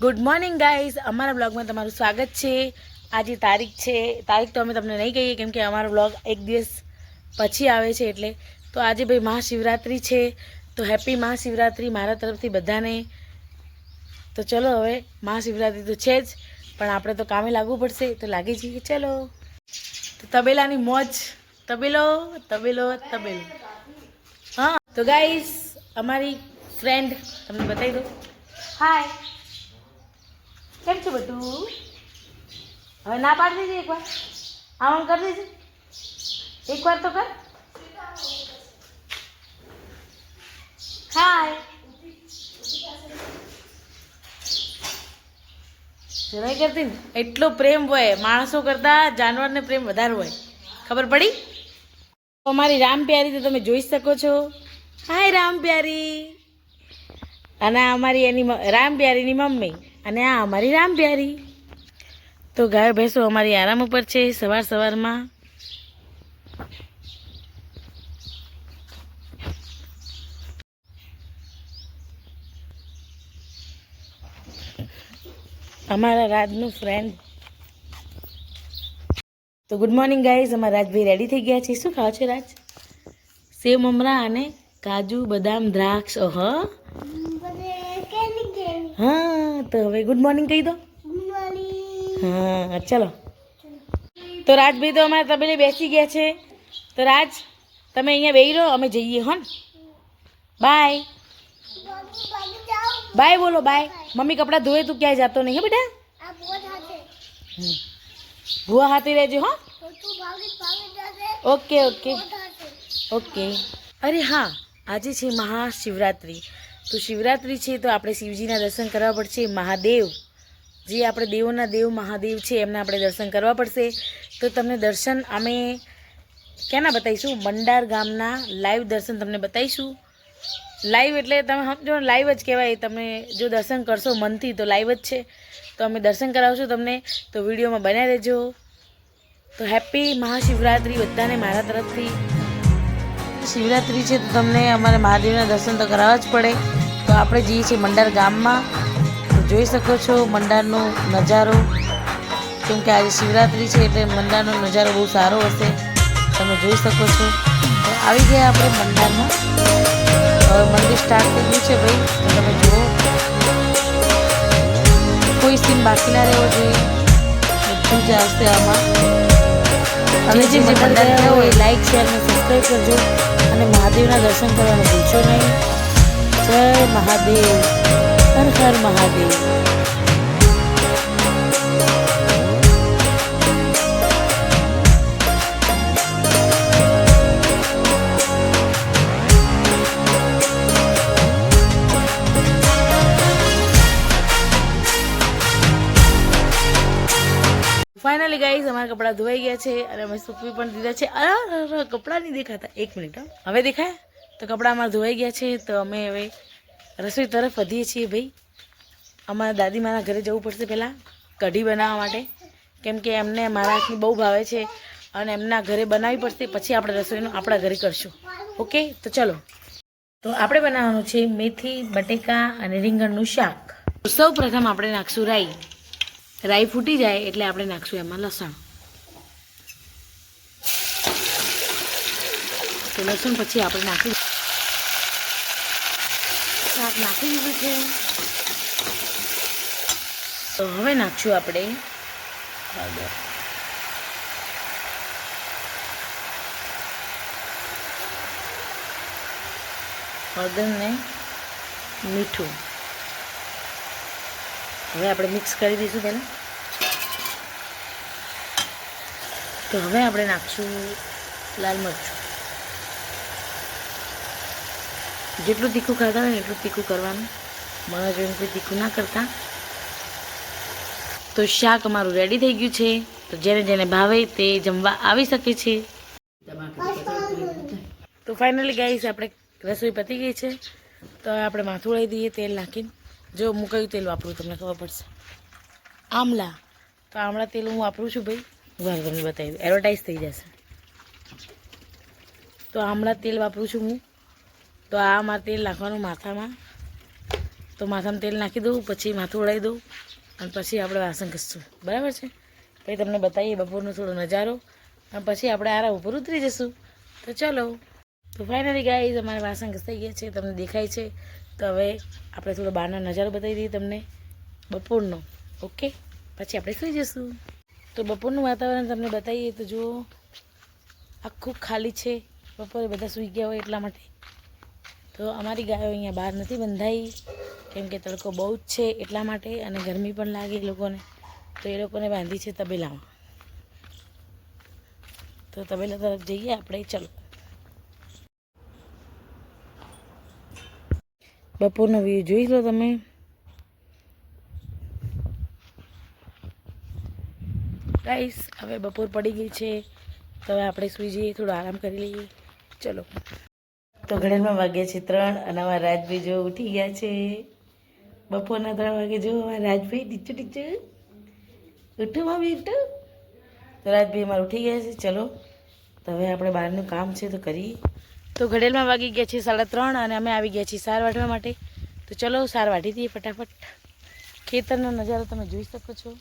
Good morning guys, અમારા બ્લોગમાં તમારું સ્વાગત છે। આજે તારીખ છે, તારીખ તો અમે તમને નહીં કહીએ કેમ કે અમારો બ્લોગ એક દિવસ પછી આવે છે એટલે। તો આજે ભાઈ મહાશિવરાત્રિ છે, તો હેપી મહાશિવરાત્રિ મારા તરફથી બધાને। તો ચલો હવે મહાશિવરાત્રિ તો છે જ, પણ આપણે તો કામે લાગવું પડશે, તો લાગી જઈએ ચલો। તો તબેલાની મોજ, તબેલો તબેલો તબેલો। હા તો ગાઈઝ અમારી ફ્રેન્ડ તમને બતાવી દો। હાય, કેમ છો બધું? હવે ના પાડી દેજે એકવાર, આમ કરી દેજે એકવાર તો કર। હાય, નહીં કરતી ને, એટલો પ્રેમ હોય માણસો કરતા જાનવરને પ્રેમ વધારે હોય, ખબર પડી? અમારી રામ પ્યારી તો તમે જોઈ શકો છો। હાય રામ પ્યારી, અને આ અમારી એની રામ પ્યારીની મમ્મી, અને આ અમારી રામ પ્યારી। તો ગાય ભેંસો અમારી આરામ ઉપર છે સવાર સવારમાં। અમારા રાજનું ફ્રેન્ડ। તો ગુડ મોર્નિંગ ગાઈઝ, અમારા રાજભાઈ રેડી થઈ ગયા છે। શું ખાવ છો રાજ? સેવ મમરા અને કાજુ બદામ દ્રાક્ષ। ઓહ હા, તો હવે ગુડ મોર્નિંગ કહી દો। હા ચલો, તો રાજભાઈ તો અમારા તબેલે બેસી ગયા છે। તો રાજ તમે અહીંયા બેસી રહો, અમે જઈએ હો ને। બાય બાય બોલો, બાય। મમ્મી કપડાં ધોવે, તું ક્યાંય જતો નહીં હે બેટા? ભૂવા હાથે રહેજો હો। Okay okay okay. અરે હા, આજે છે મહાશિવરાત્રિ। તો શિવરાત્રિ છે તો આપણે શિવજીના દર્શન કરવા પડશે। મહાદેવ, જે આપણે દેવોના દેવ મહાદેવ છે, એમના આપણે દર્શન કરવા પડશે। તો તમને દર્શન અમે ક્યાંના બતાવીશું? મંડાર ગામના લાઈવ દર્શન તમને બતાવીશું। લાઈવ એટલે તમે સમજો ને, લાઈવ જ કહેવાય। તમે જો દર્શન કરશો મનથી તો લાઈવ જ છે। તો અમે દર્શન કરાવશું તમને, તો વિડીયોમાં બન્યા રહેજો। તો હેપી મહાશિવરાત્રિ બધાને મારા તરફથી। શિવરાત્રિ છે તો તમને અમારે મહાદેવના દર્શન તો કરાવવા જ પડે। તો આપણે જઈએ છીએ મંડાર ગામમાં। તો જોઈ શકો છો મંડારનો નજારો, કેમ કે આજે શિવરાત્રિ છે એટલે મંડારનો નજારો બહુ સારો હશે, તમે જોઈ શકો છો। તો આવી ગયા આપણે મંડારમાં। હવે મંદિર સ્ટાર્ટ થઈ ગયું છે ભાઈ, તો તમે જુઓ, કોઈ સીન બાકી ના રહેવો જોઈએ, બધું જ આવશે આમાં। અને જે મંડળ ગયા હોય લાઈક શેર અને સબસ્ક્રાઈબ કરજો, અને મહાદેવના દર્શન કરવાનું ભૂલશો નહીં। જય મહાદેવ, હર હર મહાદેવ। ફાઇનલી ગાઈઝ અમારા કપડાં ધોવાઈ ગયા છે, અને અમે સૂકવી પણ દીધા છે। અરે કપડાં નહીં દેખાતા, એક મિનિટ હા, હવે દેખાય? તો કપડાં અમારા ધોવાઈ ગયા છે, તો અમે હવે રસોઈ તરફ વધીએ છીએ ભાઈ। અમારા દાદીમાના ઘરે જવું પડશે પહેલાં કઢી બનાવવા માટે, કેમ કે એમને મારા હાથની બહુ ભાવે છે, અને એમના ઘરે બનાવવી પડશે, પછી આપણે રસોઈનું આપણા ઘરે કરશું। ઓકે, તો ચલો। તો આપણે બનાવવાનું છે મેથી બટેકા અને રીંગણનું શાક। સૌ પ્રથમ આપણે નાખશું રાઈ। રાઈ ફૂટી જાય એટલે આપણે નાખશું એમાં લસણ। તો લસણ પછી આપણે નાખી શાક નાખી દીધું છે। તો હવે નાખશું આપણે હળદર, હળદર ને મીઠું। હવે આપણે મિક્સ કરી દઈશું પહેલાં। તો હવે આપણે નાખશું લાલ મરચું। જેટલું તીખું ખાતા હોય ને એટલું તીખું કરવાનું, મને જોઈને કોઈ તીખું ના કરતા। તો શાક અમારું રેડી થઈ ગયું છે, તો જેને જેને ભાવે તે જમવા આવી શકે છે। તો ફાઇનલી ગાઈસ આપણે રસોઈ પતી ગઈ છે, તો હવે આપણે માથું ઉડાવી દઈએ તેલ નાખીને। જો હું કયું તેલ વાપરું તમને ખબર પડશે, આમલા। તો આમળા તેલ હું વાપરું છું ભાઈ, વાર તમને બતાવી દઉં, એડવર્ટાઈઝ થઈ જશે। તો આમળા તેલ વાપરું છું હું। તો આ મારે તેલ નાખવાનું માથામાં, તો માથામાં તેલ નાખી દઉં, પછી માથું ઓળાવી દઉં અને પછી આપણે વાસણ ઘસશું, બરાબર છે. પછી તમને બતાવીએ બપોરનો થોડો નજારો અને પછી આપણે આરા ઉપર ઉતરી જઈશું. તો ચલો. તો ફાઇનલી ગાઈઝ અમારે વાસણ ઘસાઈ ગયા છે, તમને દેખાય છે. તો હવે આપણે થોડો બહારનો નજારો બતાવી દઈએ તમને બપોરનો. ઓકે, પછી આપણે સૂઈ જઈશું. તો બપોરનું વાતાવરણ તમને બતાવીએ તો જુઓ આખું ખાલી છે. બપોરે બધા સૂઈ ગયા હોય એટલા માટે. તો અમારી ગાયો અહીંયા બહાર નથી બંધાઈ, કેમ કે તડકો બહુ જ છે એટલા માટે, અને ગરમી પણ લાગે એ લોકોને. તો એ લોકોને બાંધી છે તબેલામાં. તો તબેલા તરફ જઈએ આપણે, ચલો. બપોરનો વ્યૂ જોઈ લો તમે. ગાઈસ હવે બપોર પડી ગઈ છે, તો હવે આપણે સૂઈ જઈએ, થોડો આરામ કરી લઈએ. ચલો. તો ઘડિયાળમાં વાગ્યા છે 3 અને અમારા રાજભાઈ જો ઉઠી ગયા છે. બપોરના 3 વાગે જો અમારા રાજભાઈ ટીચું ટીચું ઉઠું મમ્મી ઉઠું. તો રાજભાઈ અમારે ઉઠી ગયા છે. ચલો, તો હવે આપણે બહારનું કામ છે તો કરીએ. તો ઘડિયાળમાં વાગી ગયા છે 3:30 અને અમે આવી ગયા છીએ સાર વાટવા માટે. તો ચલો સાર વાટી દઈએ ફટાફટ. ખેતરનો નજારો તમે જોઈ શકો છો.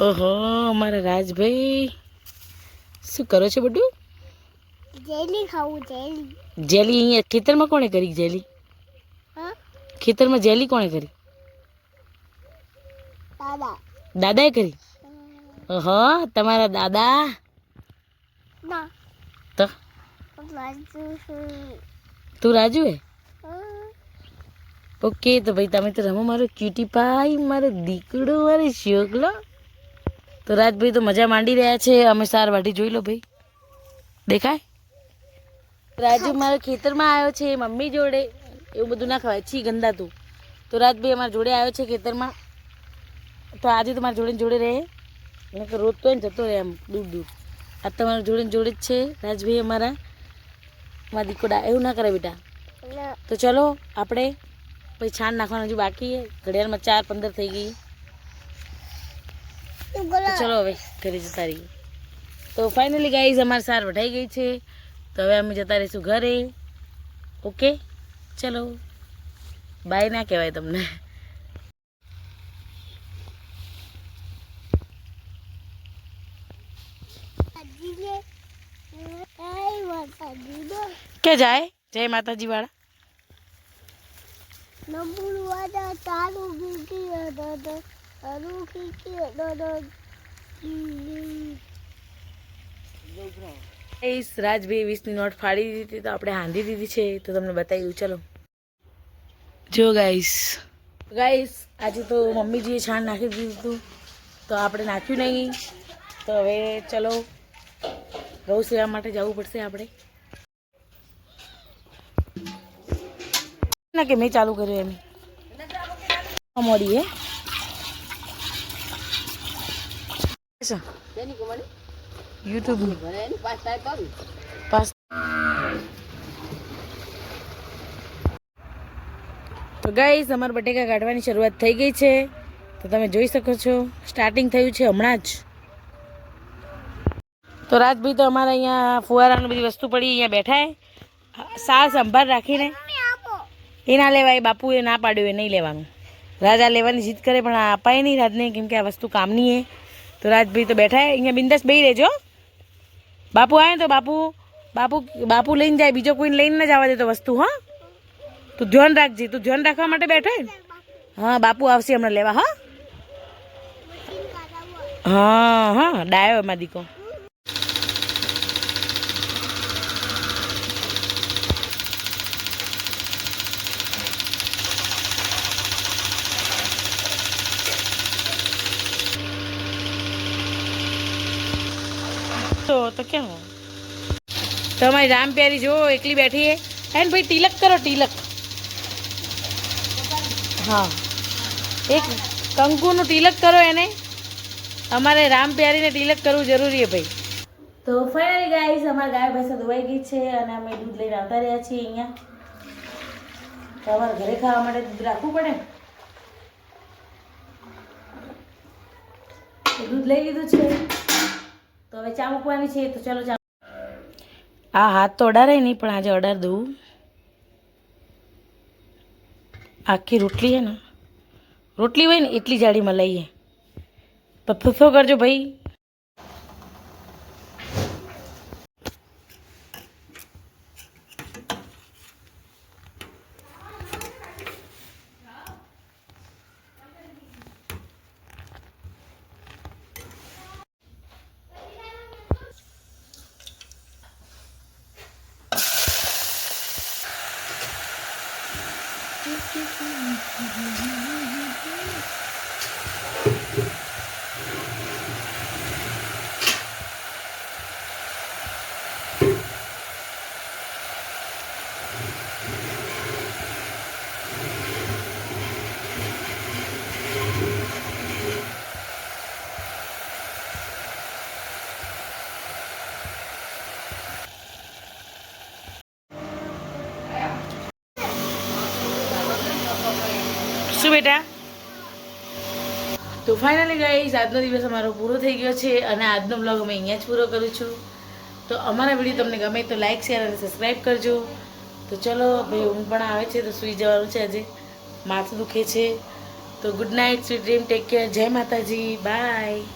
ઓહો અમારા રાજભાઈ શું કરો છો બધું? જેલી ખાવું. જેલી જેલી અહીંયા ખેતરમાં કોણે કરી? જેલી ખેતરમાં જેલી કોણે કરી? દાદા. દાદાએ કરી? ઓહો તમારા દાદા. ના તો તું રાજુ હે? ઓકે, તો ભાઈ તમે તો રમો મારો ક્યુટી પાઈ, મારો દીકડો, મારો શોકલો. તો રાજભાઈ તો મજા માંડી રહ્યા છે. અમે સાર વાટી જોઈ લો ભાઈ, દેખાય? રાજુ મારા ખેતરમાં આવ્યો છે મમ્મી જોડે. એવું બધું ના ખવાય, છી ગંદા તું. તો રાજભાઈ અમારા જોડે આવ્યો છે ખેતરમાં. તો આજે તો મારા જોડે જોડે રહે, એને તો રોજ તો એને જતો રહે એમ દૂર દૂર. આ તમારા જોડે જોડે જ છે રાજભાઈ અમારા. મારા દીકડા એવું ના કરે બેટા. તો ચલો આપણે પછી છાણ નાખવાનું હજુ બાકી છે. ઘડિયાળમાં 4:15 થઈ ગઈ. ચલો હવે ઘરે જતા રહીએ. તો ફાઇનલી ગાઈઝ અમારી સાર વઢાઈ ગઈ છે. તો હવે અમે જતા રહીશું ઘરે. ઓકે ચલો, બાય ના કહેવાય તમને. કે જાય જય માતાજી વાળા. રાજભાઈ 20ની નોટ ફાડી દીધી, તો આપણે હાંધી દીધી છે. તો તમને બતાવી દઉં. ચલો જો ગાઈસ આજે તો મમ્મીજીએ છાણ નાખી દીધું હતું, તો આપણે નાખ્યું નહીં. તો હવે ચલો ગૌ સેવા માટે જવું પડશે આપણે. ના કે મેં ચાલુ કર્યું એમ મોડી હે યુટ્યુબ પાસ. તો ગાઈસ અમારા બટેકા કાઢવાની શરૂઆત થઈ ગઈ છે. તો તમે જોઈ શકો છો સ્ટાર્ટિંગ થયું છે હમણાં જ. તો રાજભાઈ તો અમારા અહીંયા ફુવારાની બધી વસ્તુ પડી અહીંયા બેઠા હે સાર સંભાળ રાખીને. એ ના લેવાય, બાપુએ ના પાડ્યું, એ નહીં લેવાનું. રાજા લેવાની જીદ કરે પણ આ અપાય નહીં રાજને, કેમ કે આ વસ્તુ કામની હે. તો રાજભાઈ તો બેઠા હે અહીંયા, બિંદાસ બેહી રહેજો. બાપુ આવે તો બાપુ લઈને જાય, બીજો કોઈને લઈને ના જવા દે તો વસ્તુ. હા તું ધ્યાન રાખજે, તું ધ્યાન રાખવા માટે બેઠો હે ને. હા બાપુ આવશે હમણાં લેવા. હા હા હા ડાયો એમાં દીકો. તો કેમ તમારી રામ પ્યારી જો એકલી બેઠી હે. એન ભાઈ તિલક કરો, તિલક. હા એક કંકુનું તિલક કરો એને. અમારે રામ પ્યારીને તિલક કરવું જરૂરી હે ભાઈ. તો ફાઇનલી ગાઈસ અમારા ગાય ભેંસો ધોવાઈ ગઈ છે અને અમે દૂધ લઈને આવતા રહ્યા છીએ અહીંયા. તો અમારે ઘરે ખાવા માટે દૂધ રાખવું પડે. દૂધ લઈ લીધું છે તો હવે ચા મૂકવાની છે. તો ચાલો ચા. આ હાથ તો અડારાય નહીં પણ આજે અડાર દઉં. આખી રોટલી છે ને, રોટલી હોય ને એટલી જાડીમાં લઈએ. ફૂફો કરજો ભાઈ. શું બેટા? તો ફાઇનલી ગાઈઝ આજનો દિવસ અમારો પૂરો થઈ ગયો છે અને આજનો બ્લોગ અમે અહીંયા જ પૂરો કરું છું. તો અમારા વિડીયો તમને ગમે તો લાઇક શેર અને સબસ્ક્રાઈબ કરજો. તો ચલો ભાઈ ઊંઘ પણ આવે છે તો સૂઈ જવાનું છે. આજે માથું દુખે છે. તો good night, sweet dream, take care, જય માતાજી, બાય.